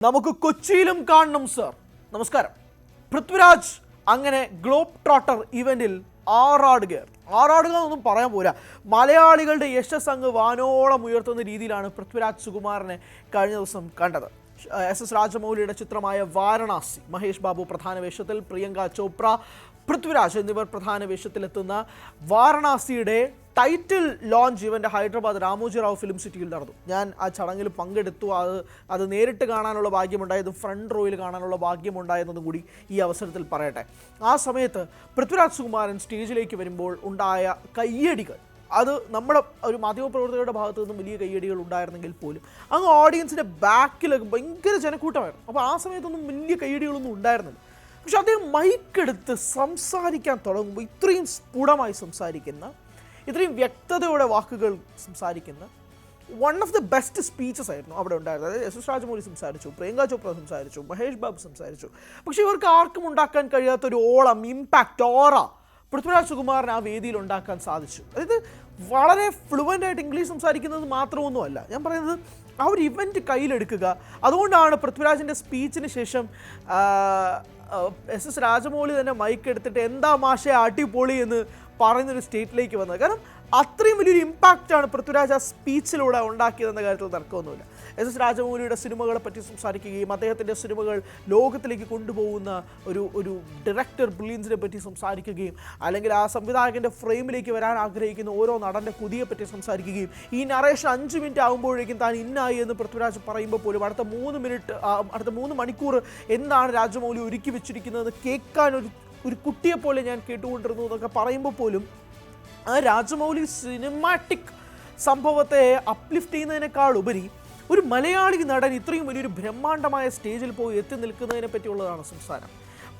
നമുക്ക് കൊച്ചിയിലും കാണണം സർ. നമസ്കാരം. പൃഥ്വിരാജ് അങ്ങനെ ഗ്ലോബ് ട്രോട്ടർ ഇവന്റിൽ ആറാടുക എന്നൊന്നും പറയാൻ പോരാ. മലയാളികളുടെ യശസ് അങ്ങ് വാനോളം ഉയർത്തുന്ന രീതിയിലാണ് പൃഥ്വിരാജ് സുകുമാരനെ കഴിഞ്ഞ ദിവസം കണ്ടത്. എസ് രാജമൗലിയുടെ ചിത്രമായ വാരണാസി, മഹേഷ് ബാബു പ്രധാന വേഷത്തിൽ, പ്രിയങ്ക ചോപ്ര, പൃഥ്വിരാജ് എന്നിവർ പ്രധാന വേഷത്തിലെത്തുന്ന വാരണാസിയുടെ ടൈറ്റിൽ ലോഞ്ച് ഇവൻ്റെ ഹൈദരാബാദ് രാമോജി റാവു ഫിലിം സിറ്റിയിൽ നടന്നു. ഞാൻ ആ ചടങ്ങിൽ പങ്കെടുത്തു. അത് നേരിട്ട് കാണാനുള്ള ഭാഗ്യമുണ്ടായതും ഫ്രണ്ട് റോയിൽ കാണാനുള്ള ഭാഗ്യമുണ്ടായെന്നതും കൂടി ഈ അവസരത്തിൽ പറയട്ടെ. ആ സമയത്ത് പൃഥ്വിരാജ് സുകുമാരൻ സ്റ്റേജിലേക്ക് വരുമ്പോൾ ഉണ്ടായ കയ്യടികൾ, അത് നമ്മുടെ ഒരു മാധ്യമപ്രവർത്തകരുടെ ഭാഗത്തു നിന്നും വലിയ കയ്യടികൾ ഉണ്ടായിരുന്നെങ്കിൽ പോലും അങ്ങ് ഓഡിയൻസിൻ്റെ ബാക്കിലൊക്കെ ഭയങ്കര ജനക്കൂട്ടമായിരുന്നു. അപ്പോൾ ആ സമയത്തൊന്നും വലിയ കയ്യടികളൊന്നും ഉണ്ടായിരുന്നില്ല. പക്ഷെ അദ്ദേഹം മൈക്കെടുത്ത് സംസാരിക്കാൻ തുടങ്ങുമ്പോൾ ഇത്രയും സ്ഫുടമായി സംസാരിക്കുന്ന, ഇത്രയും വ്യക്തതയോടെ വാക്കുകൾ സംസാരിക്കുന്ന one of the best speeches ആയിരുന്നു അവിടെ ഉണ്ടായിരുന്നത്. അതായത് എസ് രാജമൗലി സംസാരിച്ചു, പ്രിയങ്ക ചോപ്ര സംസാരിച്ചു, മഹേഷ് ബാബു സംസാരിച്ചു. പക്ഷേ ഇവർക്ക് ആർക്കും ഉണ്ടാക്കാൻ കഴിയാത്തൊരു ഓളം, ഇമ്പാക്റ്റ്, ഓറ പൃഥ്വിരാജ് സുകുമാരൻ ആ വേദിയിൽ ഉണ്ടാക്കാൻ സാധിച്ചു. അതായത് വളരെ ഫ്ലുവൻ്റായിട്ട് ഇംഗ്ലീഷ് സംസാരിക്കുന്നത് മാത്രമൊന്നുമല്ല, ഞാൻ പറയുന്നത് ആ ഒരു ഇവൻറ്റ് കയ്യിലെടുക്കുക. അതുകൊണ്ടാണ് പൃഥ്വിരാജിൻ്റെ സ്പീച്ചിന് ശേഷം എസ് രാജമൗലി തന്നെ മൈക്ക് എടുത്തിട്ട് എന്താ മാഷെ അടിപൊളി എന്ന് പറയുന്നൊരു സ്റ്റേറ്റിലേക്ക് വന്നത്. കാരണം അത്രയും വലിയൊരു ഇമ്പാക്റ്റാണ് പൃഥ്വിരാജ് ആ സ്പീച്ചിലൂടെ ഉണ്ടാക്കിയതെന്ന കാര്യത്തിൽ തർക്കമൊന്നുമില്ല. എസ് രാജമൗലിയുടെ സിനിമകളെ പറ്റി സംസാരിക്കുകയും അദ്ദേഹത്തിൻ്റെ സിനിമകൾ ലോകത്തിലേക്ക് കൊണ്ടുപോകുന്ന ഒരു ഡയറക്ടർ ബ്രില്യൻസിനെ പറ്റി സംസാരിക്കുകയും, അല്ലെങ്കിൽ ആ സംവിധായകൻ്റെ ഫ്രെയിമിലേക്ക് വരാൻ ആഗ്രഹിക്കുന്ന ഓരോ നടൻ്റെ കുതിയെ പറ്റി സംസാരിക്കുകയും, ഈ നറേഷൻ 5 മിനിറ്റ് ആകുമ്പോഴേക്കും താൻ ഇന്നായി എന്ന് പൃഥ്വിരാജ് പറയുമ്പോൾ പോലും അടുത്ത 3 മണിക്കൂർ എന്താണ് രാജമൗലി ഒരുക്കി വെച്ചിരിക്കുന്നത് കേൾക്കാൻ ഒരു കുട്ടിയെപ്പോലെ ഞാൻ കേട്ടുകൊണ്ടിരുന്നു എന്നൊക്കെ പറയുമ്പോൾ പോലും ആ രാജമൗലി സിനിമാറ്റിക് സംഭവത്തെ അപ്ലിഫ്റ്റ് ചെയ്യുന്നതിനേക്കാൾ ഉപരി ഒരു മലയാളി നടൻ ഇത്രയും വലിയൊരു ബ്രഹ്മാണ്ഡമായ സ്റ്റേജിൽ പോയി എത്തി നിൽക്കുന്നതിനെ പറ്റിയുള്ളതാണ് സംസാരം.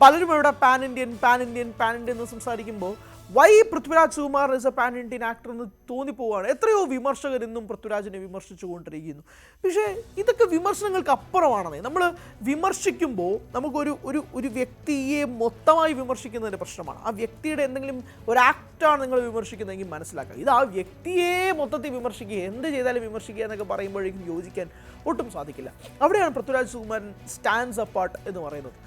പലരും ഇവിടെ പാൻ ഇന്ത്യൻ എന്ന് സംസാരിക്കുമ്പോൾ why Prithviraj Sukumar is a pan Indian actor എന്ന് തോന്നിപ്പോവാണ്. എത്രയോ വിമർശകർ ഇന്നും പൃഥ്വിരാജിനെ വിമർശിച്ചു കൊണ്ടിരിക്കുന്നു. പക്ഷേ ഇതൊക്കെ വിമർശനങ്ങൾക്ക് അപ്പുറമാണെന്നേ. നമ്മൾ വിമർശിക്കുമ്പോൾ നമുക്കൊരു വ്യക്തിയെ മൊത്തമായി വിമർശിക്കുന്നതിൻ്റെ പ്രശ്നമാണ്. ആ വ്യക്തിയുടെ എന്തെങ്കിലും ഒരു ആക്റ്റാണ് നിങ്ങൾ വിമർശിക്കുന്നതെങ്കിൽ മനസ്സിലാക്കുക. ഇത് ആ വ്യക്തിയെ മൊത്തത്തിൽ വിമർശിക്കുക, എന്ത് ചെയ്താലും വിമർശിക്കുക എന്നൊക്കെ പറയുമ്പോഴേക്കും യോജിക്കാൻ ഒട്ടും സാധിക്കില്ല. അവിടെയാണ് പൃഥ്വിരാജ് സുകുമാരൻ സ്റ്റാൻഡ്സ് അപ്പാർട്ട് എന്ന് പറയുന്നത്.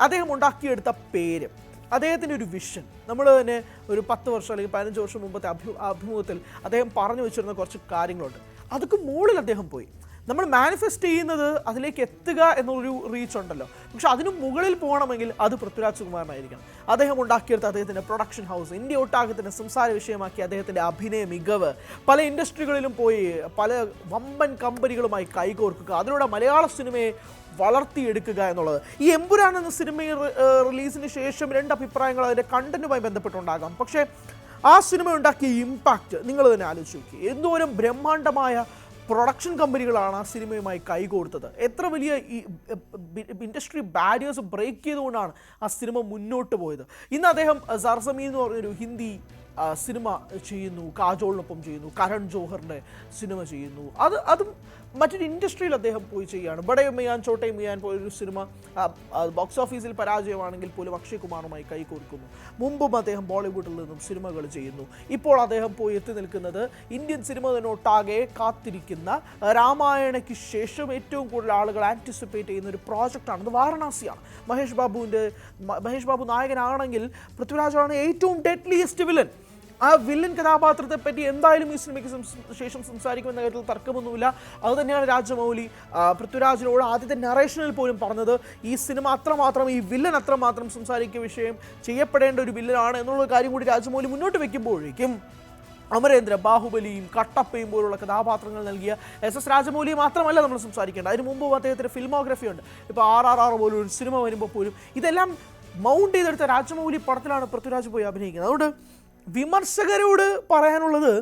അദ്ദേഹം ഉണ്ടാക്കിയെടുത്ത പേര്, അദ്ദേഹത്തിൻ്റെ ഒരു വിഷൻ, നമ്മൾ തന്നെ ഒരു 10 വർഷം അല്ലെങ്കിൽ 15 വർഷം മുമ്പത്തെ അഭിമുഖത്തിൽ അദ്ദേഹം പറഞ്ഞു വെച്ചിരുന്ന കുറച്ച് കാര്യങ്ങളുണ്ട്. അതൊക്കെ മുകളിൽ അദ്ദേഹം പോയി. നമ്മൾ മാനിഫെസ്റ്റ് ചെയ്യുന്നത് അതിലേക്ക് എത്തുക എന്നൊരു റീച്ച് ഉണ്ടല്ലോ, പക്ഷെ അതിന് മുകളിൽ പോകണമെങ്കിൽ അത് പൃഥ്വിരാജ് സുകുമാരനായിരിക്കണം. അദ്ദേഹം ഉണ്ടാക്കിയെടുത്ത അദ്ദേഹത്തിൻ്റെ പ്രൊഡക്ഷൻ ഹൗസ്, ഇന്ത്യ ഒട്ടാകത്തിന് സംസാര വിഷയമാക്കി അദ്ദേഹത്തിൻ്റെ അഭിനയ മികവ്, പല ഇൻഡസ്ട്രികളിലും പോയി പല വമ്പൻ കമ്പനികളുമായി കൈകോർക്കുക, അതിലൂടെ മലയാള സിനിമയെ വളർത്തിയെടുക്കുക എന്നുള്ളത്. ഈ എമ്പുരാൻ എന്ന സിനിമ റിലീസിന് ശേഷം 2 അഭിപ്രായങ്ങൾ അതിൻ്റെ കണ്ടന്റുമായി ബന്ധപ്പെട്ടുണ്ടാകാം. പക്ഷേ ആ സിനിമ ഉണ്ടാക്കിയ ഇമ്പാക്റ്റ് നിങ്ങൾ തന്നെ ആലോചിച്ച് നോക്കി. എന്തോരം ബ്രഹ്മാണ്ഡമായ പ്രൊഡക്ഷൻ കമ്പനികളാണ് ആ സിനിമയുമായി കൈകോർത്തത്. എത്ര വലിയ ഇൻഡസ്ട്രി ബാരിയേഴ്സ് ബ്രേക്ക് ചെയ്തുകൊണ്ടാണ് ആ സിനിമ മുന്നോട്ട് പോയത്. ഇന്ന് അദ്ദേഹം സർസമീൻ എന്ന് പറഞ്ഞൊരു ഹിന്ദി സിനിമ ചെയ്യുന്നു, കാജോളിനൊപ്പം ചെയ്യുന്നു, കരൺ ജോഹറിൻ്റെ സിനിമ ചെയ്യുന്നു. അതും മറ്റൊരു ഇൻഡസ്ട്രിയിൽ അദ്ദേഹം പോയി ചെയ്യുകയാണ്. ബഡേ മിയാൻ ചോട്ടെ മിയാൻ പോലൊരു സിനിമ ബോക്സ് ഓഫീസിൽ പരാജയമാണെങ്കിൽ പോലും അക്ഷയ് കുമാറുമായി കൈകോർക്കുന്നു. മുമ്പും അദ്ദേഹം ബോളിവുഡിൽ നിന്നും സിനിമകൾ ചെയ്യുന്നു. ഇപ്പോൾ അദ്ദേഹം പോയി എത്തി നിൽക്കുന്നത് ഇന്ത്യൻ സിനിമ തന്നെ ഒട്ടാകെ കാത്തിരിക്കുന്ന, രാമായണയ്ക്ക് ശേഷം ഏറ്റവും കൂടുതൽ ആളുകൾ ആൻറ്റിസിപ്പേറ്റ് ചെയ്യുന്ന ഒരു പ്രോജക്റ്റാണ്. അത് വാരണാസിയാണ്. മഹേഷ് ബാബു നായകനാണെങ്കിൽ പൃഥ്വിരാജാണ് ഏറ്റവും ഡെഡ്ലിയസ്റ്റ് വില്ലൻ. ആ വില്ലൻ കഥാപാത്രത്തെ പറ്റി എന്തായാലും ഈ സിനിമയ്ക്ക് ശേഷം സംസാരിക്കുമെന്ന കാര്യത്തിൽ തർക്കമൊന്നുമില്ല. അതുതന്നെയാണ് രാജമൗലി പൃഥ്വിരാജിനോട് ആദ്യത്തെ നറേഷനിൽ പോലും പറഞ്ഞത്. ഈ സിനിമ അത്രമാത്രം, ഈ വില്ലൻ അത്രമാത്രം സംസാരിക്കുക വിഷയം ചെയ്യപ്പെടേണ്ട ഒരു വില്ലനാണ് എന്നുള്ള കാര്യം കൂടി രാജമൗലി മുന്നോട്ട് വെക്കുമ്പോഴേക്കും അമരേന്ദ്ര, ബാഹുബലിയും കട്ടപ്പയും പോലുള്ള കഥാപാത്രങ്ങൾ നൽകിയ എസ് രാജമൗലിയെ മാത്രമല്ല നമ്മൾ സംസാരിക്കേണ്ടത്. അതിന് മുമ്പ് അദ്ദേഹത്തിൻ്റെ ഫിൽമോഗ്രഫി ഉണ്ട്. ഇപ്പോൾ RRR പോലും ഒരു സിനിമ വരുമ്പോൾ പോലും ഇതെല്ലാം മൗണ്ട് ചെയ്തെടുത്ത രാജമൗലി പടത്തിലാണ് പൃഥ്വിരാജ് പോയി അഭിനയിക്കുന്നത്. അതുകൊണ്ട് വിമർശകരോട് പറയാനുള്ളത്,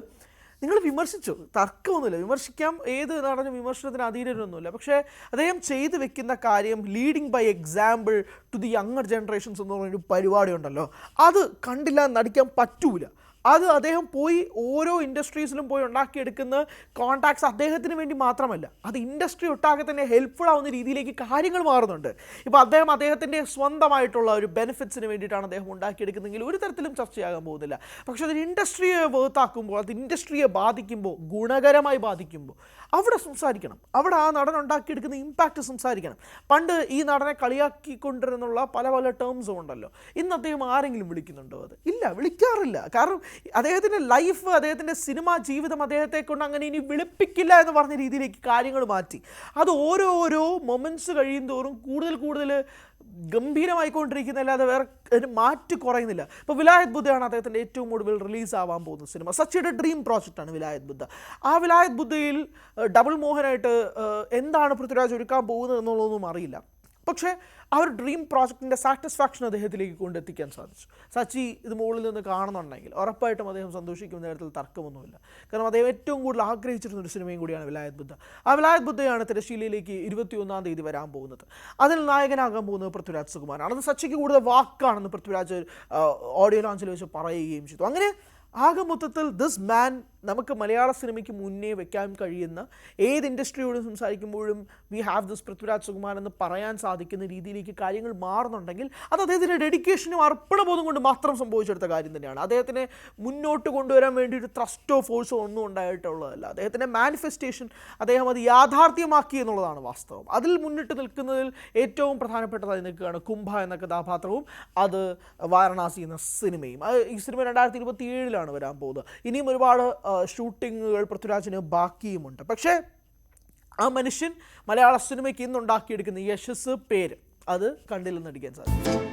നിങ്ങൾ വിമർശിച്ചു, തർക്കമൊന്നുമില്ല, വിമർശിക്കാം. ഏത് നടനും വിമർശനത്തിന് അധീനരൊന്നുമില്ല. പക്ഷേ അദ്ദേഹം ചെയ്തു വെക്കുന്ന കാര്യം, leading by example to the younger generations എന്ന് പറയുന്നൊരു പരിപാടി ഉണ്ടല്ലോ, അത് കണ്ടില്ല നടിക്കാൻ പറ്റൂല. അത് അദ്ദേഹം പോയി ഓരോ ഇൻഡസ്ട്രീസിലും പോയി ഉണ്ടാക്കിയെടുക്കുന്ന കോൺടാക്ട്സ് അദ്ദേഹത്തിന് വേണ്ടി മാത്രമല്ല, അത് ഇൻഡസ്ട്രി ഒട്ടാകെ തന്നെ ഹെൽപ്ഫുൾ ആവുന്ന രീതിയിലേക്ക് കാര്യങ്ങൾ മാറുന്നുണ്ട്. ഇപ്പോൾ അദ്ദേഹത്തിൻ്റെ സ്വന്തമായിട്ടുള്ള ഒരു ബെനിഫിറ്റ്സിന് വേണ്ടിയിട്ടാണ് അദ്ദേഹം ഉണ്ടാക്കിയെടുക്കുന്നതെങ്കിൽ ഒരു തരത്തിലും ചർച്ചയാകാൻ പോകുന്നില്ല. പക്ഷേ അതൊരു ഇൻഡസ്ട്രിയെ വേർത്താക്കുമ്പോൾ, അത് ഇൻഡസ്ട്രിയെ ബാധിക്കുമ്പോൾ, ഗുണകരമായി ബാധിക്കുമ്പോൾ അവിടെ സംസാരിക്കണം. അവിടെ ആ നടൻ ഉണ്ടാക്കിയെടുക്കുന്ന ഇമ്പാക്റ്റ് സംസാരിക്കണം. പണ്ട് ഈ നടനെ കളിയാക്കിക്കൊണ്ടിരുന്നുള്ള പല ടേംസും ഉണ്ടല്ലോ. ഇന്ന് അദ്ദേഹം ആരെങ്കിലും വിളിക്കുന്നുണ്ടോ? അത് ഇല്ല, വിളിക്കാറില്ല. കാരണം അദ്ദേഹത്തിൻ്റെ ലൈഫ്, അദ്ദേഹത്തിൻ്റെ സിനിമാ ജീവിതം അദ്ദേഹത്തെ കൊണ്ട് അങ്ങനെ ഇനി വിളിപ്പിക്കില്ല എന്ന് പറഞ്ഞ രീതിയിലേക്ക് കാര്യങ്ങൾ മാറ്റി. അത് ഓരോരോ മൊമെൻറ്റ്സ് കഴിയും തോറും കൂടുതൽ ഗംഭീരമായിക്കൊണ്ടിരിക്കുന്നതല്ലാതെ വേറെ അതിന് മാറ്റി കുറയുന്നില്ല. ഇപ്പോൾ വിലായത് ബുദ്ധയാണ് അദ്ദേഹത്തിൻ്റെ ഏറ്റവും ഒടുവിൽ റിലീസ് ആവാൻ പോകുന്ന സിനിമ. സച്ചിയുടെ ഡ്രീം പ്രോജക്റ്റാണ് വിലായത് ബുദ്ധ. ആ വിലായത് ബുദ്ധയിൽ ഡബിൾ മോഹനായിട്ട് എന്താണ് പൃഥ്വിരാജ് ഒരുക്കാൻ പോകുന്നത് എന്നുള്ളതൊന്നും അറിയില്ല. പക്ഷേ ആ ഒരു ഡ്രീം പ്രോജക്റ്റിൻ്റെ സാറ്റിസ്ഫാക്ഷൻ അദ്ദേഹത്തിലേക്ക് കൊണ്ടെത്തിക്കാൻ സാധിച്ചു. സച്ചി ഇത് മുകളിൽ നിന്ന് കാണുന്നുണ്ടെങ്കിൽ ഉറപ്പായിട്ടും അദ്ദേഹം സന്തോഷിക്കുന്ന കാര്യത്തിൽ തർക്കമൊന്നുമില്ല. കാരണം അദ്ദേഹം ഏറ്റവും കൂടുതൽ ആഗ്രഹിച്ചിരുന്ന ഒരു സിനിമയും കൂടിയാണ് വിലായത് ബുദ്ധ. ആ വിലായത് ബുദ്ധയാണ് തിരശ്ശീലയിലേക്ക് 21-ാം തീയതി വരാൻ പോകുന്നത്. അതിൽ നായകനാകാൻ പോകുന്നത് പൃഥ്വിരാജ് സുകുമാരനാണ്. അത് സച്ചിക്ക് കൂടുതൽ വാക്കാണെന്ന് പൃഥ്വിരാജ് ഓഡിയോ ലോഞ്ചിൽ വെച്ച് പറയുകയും ചെയ്തു. അങ്ങനെ ആകെ മൊത്തത്തിൽ ദിസ് മാൻ നമുക്ക് മലയാള സിനിമയ്ക്ക് മുന്നേ വെക്കാൻ കഴിയുന്ന ഏത് ഇൻഡസ്ട്രിയോട് സംസാരിക്കുമ്പോഴും we have this Prithviraj Sukumaran എന്ന് പറയാൻ സാധിക്കുന്ന രീതിയിലേക്ക് കാര്യങ്ങൾ മാറുന്നുണ്ടെങ്കിൽ അത് അദ്ദേഹത്തിൻ്റെ ഡെഡിക്കേഷനും അർപ്പണബോധം കൊണ്ട് മാത്രം സംഭവിച്ചെടുത്ത കാര്യം തന്നെയാണ്. അദ്ദേഹത്തിനെ മുന്നോട്ട് കൊണ്ടുവരാൻ വേണ്ടി ഒരു ത്രസ്റ്റോ ഫോഴ്സോ ഒന്നും ഉണ്ടായിട്ടുള്ളതല്ല. അദ്ദേഹത്തിൻ്റെ മാനിഫെസ്റ്റേഷൻ അദ്ദേഹം അത് യാഥാർത്ഥ്യമാക്കി എന്നുള്ളതാണ് വാസ്തവം. അതിൽ മുന്നിട്ട് നിൽക്കുന്നതിൽ ഏറ്റവും പ്രധാനപ്പെട്ടതായി നിൽക്കുകയാണ് കുംഭ എന്ന കഥാപാത്രവും അത് വാരണാസി എന്ന സിനിമയും. ഈ സിനിമ 2027 വരാൻ പോകുന്നത്. ഇനിയും ഒരുപാട് ഷൂട്ടിങ്ങുകൾ പൃഥ്വിരാജിന് ബാക്കിയുമുണ്ട്. പക്ഷേ ആ മനുഷ്യൻ മലയാള സിനിമയ്ക്ക് ഇന്നുണ്ടാക്കിയെടുക്കുന്ന യശസ്, പേര് അത് കണ്ടില്ലെന്ന് അടിക്കാൻ സാധിക്കും.